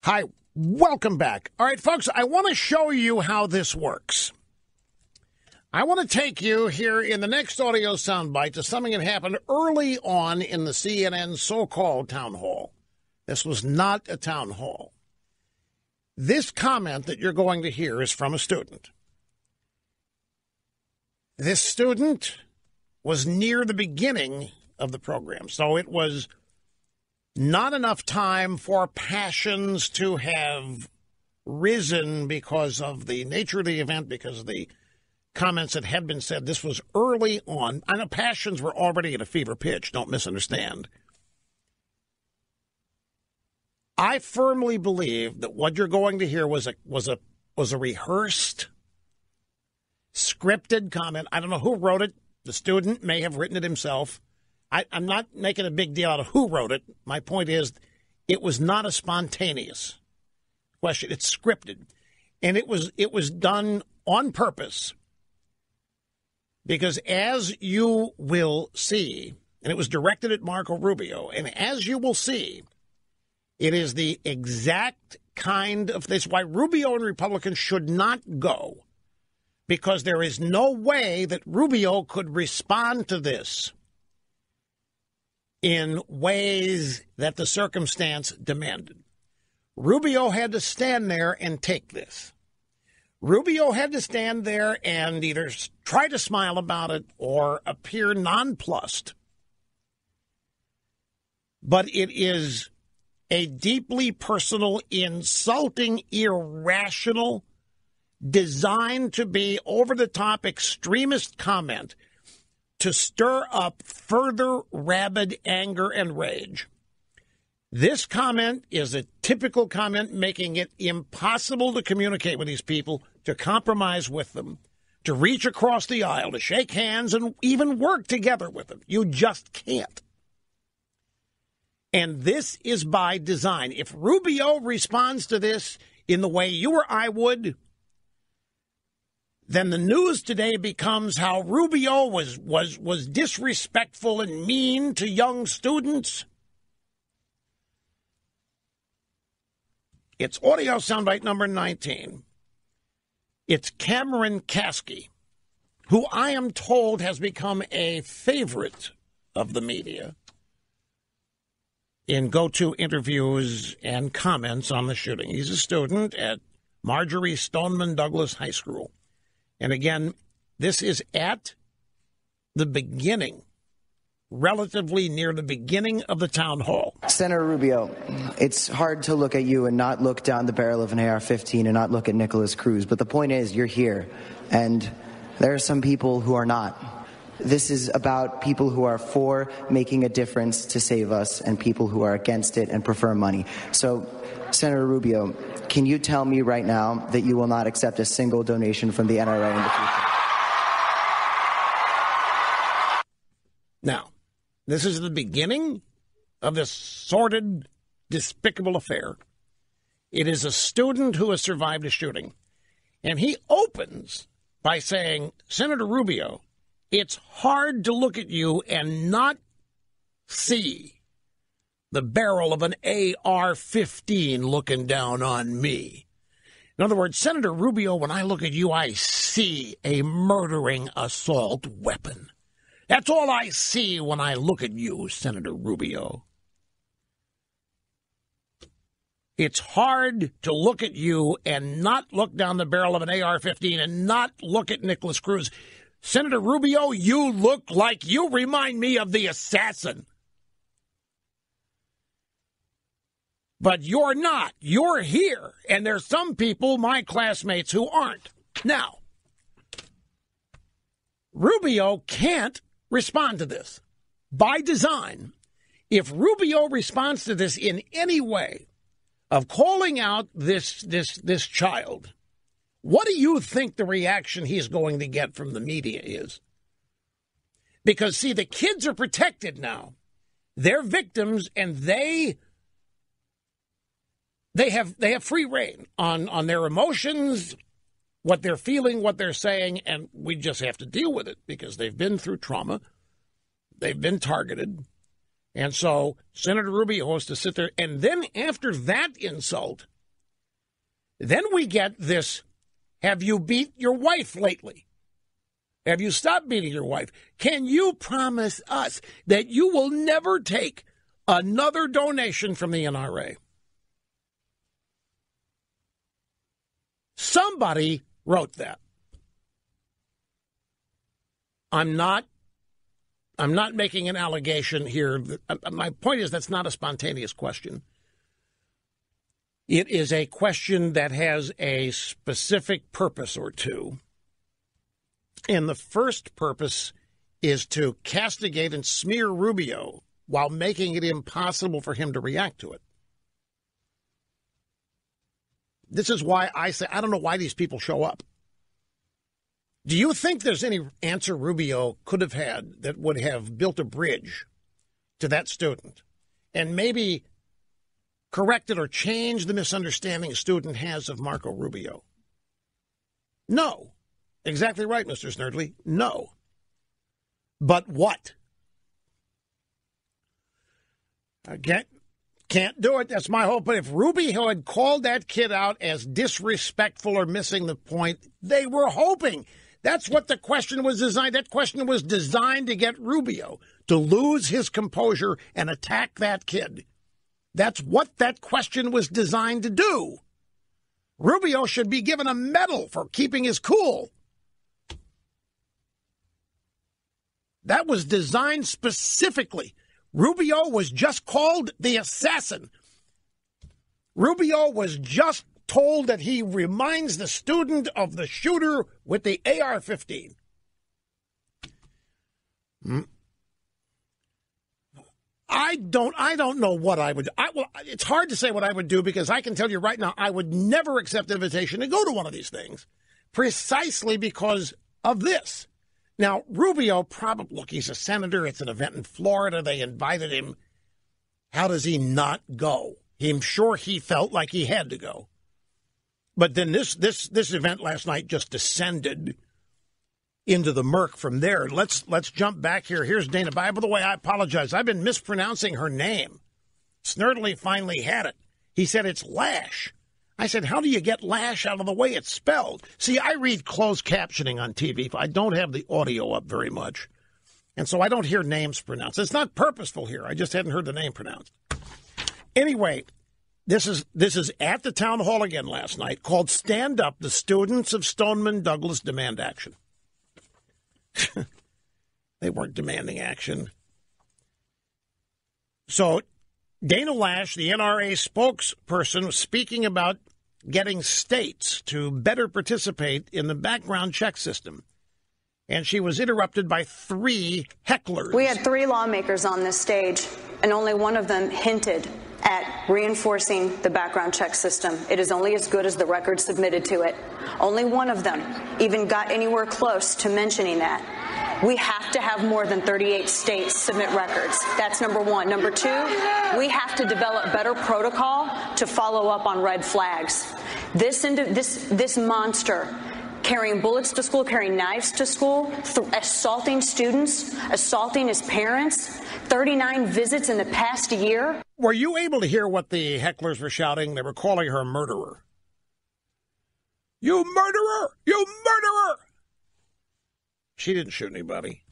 Hi, welcome back. All right, folks, I want to show you how this works. I want to take you here in the next audio soundbite to something that happened early on in the CNN so-called town hall. This was not a town hall. This comment that you're going to hear is from a student. This student was near the beginning of the program, so it was not enough time for passions to have risen because of the nature of the event, because of the comments that had been said. This was early on. I know passions were already at a fever pitch. Don't misunderstand. I firmly believe that what you're going to hear was a rehearsed, scripted comment. I don't know who wrote it. The student may have written it himself. I'm not making a big deal out of who wrote it. My point is, it was not a spontaneous question. It's scripted. And it was done on purpose. Because as you will see, and it was directed at Marco Rubio, and as you will see, it is the exact kind of this why Rubio and Republicans should not go. Because there is no way that Rubio could respond to this in ways that the circumstance demanded. Rubio had to stand there and take this. Rubio had to stand there and either try to smile about it or appear nonplussed. But it is a deeply personal, insulting, irrational, designed to be over-the-top extremist comment to stir up further rabid anger and rage. This comment is a typical comment making it impossible to communicate with these people, to compromise with them, to reach across the aisle, to shake hands, and even work together with them. You just can't. And this is by design. If Rubio responds to this in the way you or I would, then the news today becomes how Rubio was disrespectful and mean to young students. It's audio soundbite number 19. It's Cameron Kasky, who I am told has become a favorite of the media in go-to interviews and comments on the shooting. He's a student at Marjorie Stoneman Douglas High School. And again, this is at the beginning, relatively near the beginning of the town hall. Senator Rubio, it's hard to look at you and not look down the barrel of an AR-15 and not look at Nicholas Cruz. But the point is, you're here, and there are some people who are not. This is about people who are for making a difference to save us and people who are against it and prefer money. So, Senator Rubio, can you tell me right now that you will not accept a single donation from the NRA in the future? Now, this is the beginning of this sordid, despicable affair. It is a student who has survived a shooting. And he opens by saying, Senator Rubio, it's hard to look at you and not see the barrel of an AR-15 looking down on me. In other words, Senator Rubio, when I look at you, I see a murdering assault weapon. That's all I see when I look at you, Senator Rubio. It's hard to look at you and not look down the barrel of an AR-15 and not look at Nicholas Cruz. Senator Rubio, you look like you remind me of the assassin. But you're not. You're here. And there's some people, my classmates, who aren't. Now, Rubio can't respond to this. By design, if Rubio responds to this in any way of calling out this child, what do you think the reaction he's going to get from the media is? Because, see, the kids are protected now. They're victims, and they have free reign on their emotions, what they're feeling, what they're saying, and we just have to deal with it because they've been through trauma. They've been targeted. And so Senator Rubio has to sit there. And then after that insult, Then we get this, have you beat your wife lately? Have you stopped beating your wife? Can you promise us that you will never take another donation from the NRA? Somebody wrote that. I'm not making an allegation here. My point is that's not a spontaneous question. It is a question that has a specific purpose or two. And the first purpose is to castigate and smear Rubio while making it impossible for him to react to it. This is why I say I don't know why these people show up. Do you think there's any answer Rubio could have had that would have built a bridge to that student and maybe corrected or changed the misunderstanding a student has of Marco Rubio? No. Exactly right, Mr. Snerdley. No. But what? Again, can't do it. That's my whole point. If Rubio had called that kid out as disrespectful or missing the point, they were hoping. That's what the question was designed. That question was designed to get Rubio to lose his composure and attack that kid. That's what that question was designed to do. Rubio should be given a medal for keeping his cool. That was designed specifically. Rubio was just called the assassin. Rubio was just told that he reminds the student of the shooter with the AR-15. I don't know what I would. It's hard to say what I would do because I can tell you right now I would never accept an invitation to go to one of these things, precisely because of this. Now, Rubio probably, look, he's a senator. It's an event in Florida. They invited him. How does he not go? I'm sure he felt like he had to go. But then this event last night just descended into the murk from there. Let's jump back here. Here's Dana. By the way, I apologize. I've been mispronouncing her name. Snerdley finally had it. He said it's Lash. I said, how do you get Lash out of the way it's spelled? See, I read closed captioning on TV. I don't have the audio up very much. And so I don't hear names pronounced. It's not purposeful here. I just hadn't heard the name pronounced. Anyway, this is at the town hall again last night, called Stand Up, the Students of Stoneman Douglas Demand Action. They weren't demanding action. So Dana Lash, the NRA spokesperson, was speaking about getting states to better participate in the background check system. And she was interrupted by 3 hecklers. We had 3 lawmakers on this stage, and only one of them hinted at reinforcing the background check system. It is only as good as the record submitted to it. Only one of them even got anywhere close to mentioning that. We have to have more than 38 states submit records. That's number one. Number 2, we have to develop better protocol to follow up on red flags. This monster carrying bullets to school, carrying knives to school, assaulting students, assaulting his parents, 39 visits in the past year. Were you able to hear what the hecklers were shouting? They were calling her a murderer. You murderer! You murderer! She didn't shoot anybody.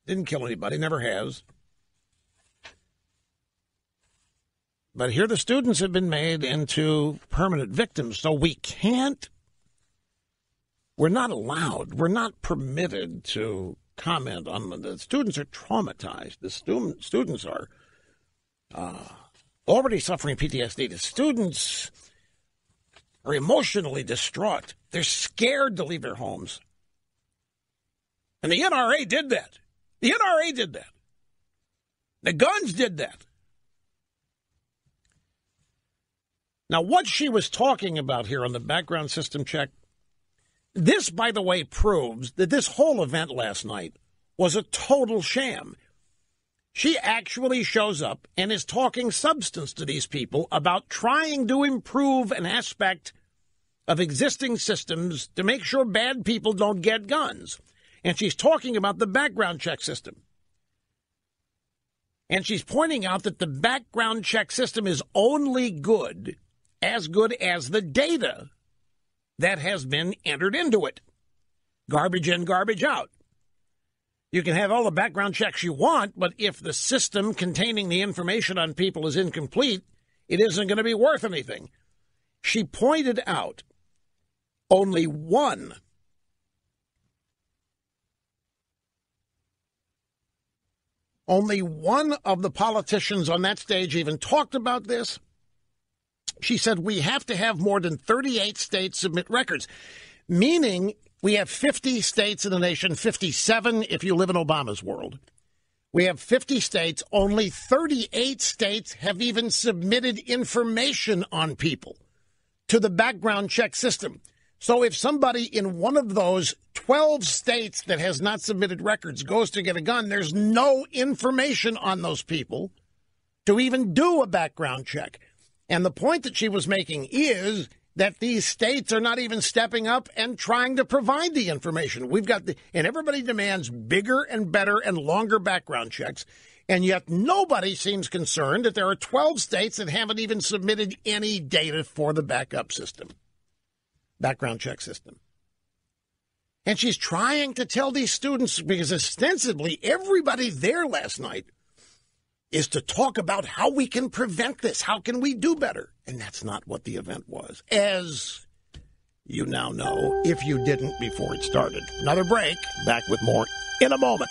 Didn't kill anybody, never has. But here the students have been made into permanent victims, so we're not allowed, we're not permitted to comment on them. The students are traumatized. The students are already suffering PTSD. The students are emotionally distraught. They're scared to leave their homes. And the NRA did that. The NRA did that. The guns did that. Now, what she was talking about here on the background system check, this, by the way, proves that this whole event last night was a total sham. She actually shows up and is talking substance to these people about trying to improve an aspect of existing systems to make sure bad people don't get guns. And she's talking about the background check system. And she's pointing out that the background check system is only good as good as the data that has been entered into it. Garbage in, garbage out. You can have all the background checks you want, but if the system containing the information on people is incomplete, it isn't going to be worth anything. She pointed out only one of the politicians on that stage even talked about this. She said, we have to have more than 38 states submit records, meaning we have 50 states in the nation, 57 if you live in Obama's world. We have 50 states. Only 38 states have even submitted information on people to the background check system. So if somebody in one of those 12 states that has not submitted records goes to get a gun, there's no information on those people to even do a background check. And the point that she was making is that these states are not even stepping up and trying to provide the information. And everybody demands bigger and better and longer background checks. And yet nobody seems concerned that there are 12 states that haven't even submitted any data for the background check system. And she's trying to tell these students, because ostensibly everybody there last night is to talk about how we can prevent this. How can we do better? And that's not what the event was, as you now know, if you didn't before it started. Another break. Back with more in a moment.